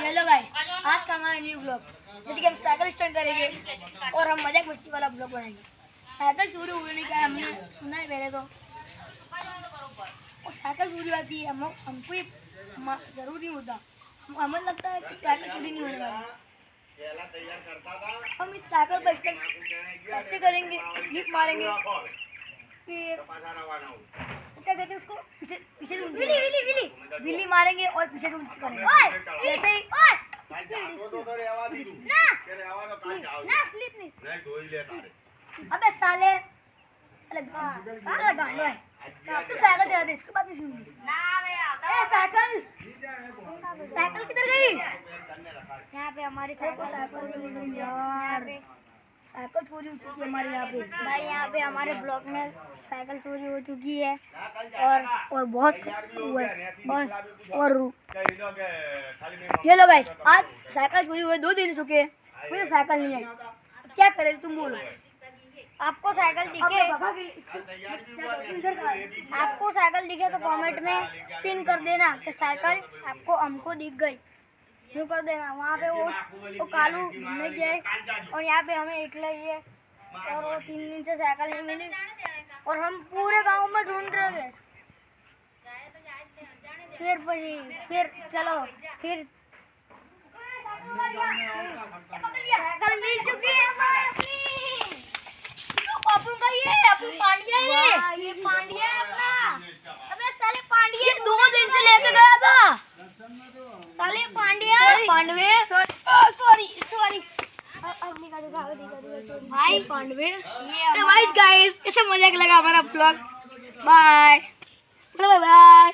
Hello guys, आज का हमारा न्यू ब्लॉग जैसे कि हम साइकिल स्टंट करेंगे और हम मजाक मस्ती वाला ब्लॉग बनाएंगे। साइकिल चोरी होने का हमने सुना है पहले तो, और साइकिल चोरी होती है हमको ये जरूरी होता। हमें लगता है कि साइकिल चोरी नहीं होने वाली। हम इस साइकिल पर स्टंट कैसे करेंगे, स्लिप मारेंगे, फिर क्या कहते हैं उसको, पीछे पीछे विली मारेंगे और पीछे से ऊंची करेंगे। जैसे ही अबे साले गांडो है, तो साइकिल चला दे, इसके बाद नहीं सुनूंगी। साइकिल किधर गई? यहाँ पे हमारी साइकिल मिल गई यार। साइकिल चोरी हो चुकी है हमारे यहाँ पे भाई। यहाँ पे हमारे ब्लॉक में साइकिल चोरी हो चुकी है और बहुत हुआ है। और ये लो गाइस, आज साइकिल चोरी हुए 2 दिन चुके, मुझे साइकिल नहीं आई, तो क्या करें तुम बोलो। आपको साइकिल दिखे तो कमेंट में पिन कर देना कि साइकिल आपको हमको दिख गई, यूँ कर देना। वहाँ पे वो कालू ढूंढने गया है और यहाँ पे हमें एकला ही है और वो 3 दिन से साइकिल नहीं मिली और हम पूरे गांव में ढूंढ रहे हैं। फिर चलो फिर साइकिल मिल चुकी है हमारी। ये पांड्या है अपना। अबे साले पांड्या 2 दिन से लेके गया था साले पांडवे सॉरी भाई पांडवे। तो गाइस ऐसे मजाक लगा हमारा ब्लॉग। Bye bye.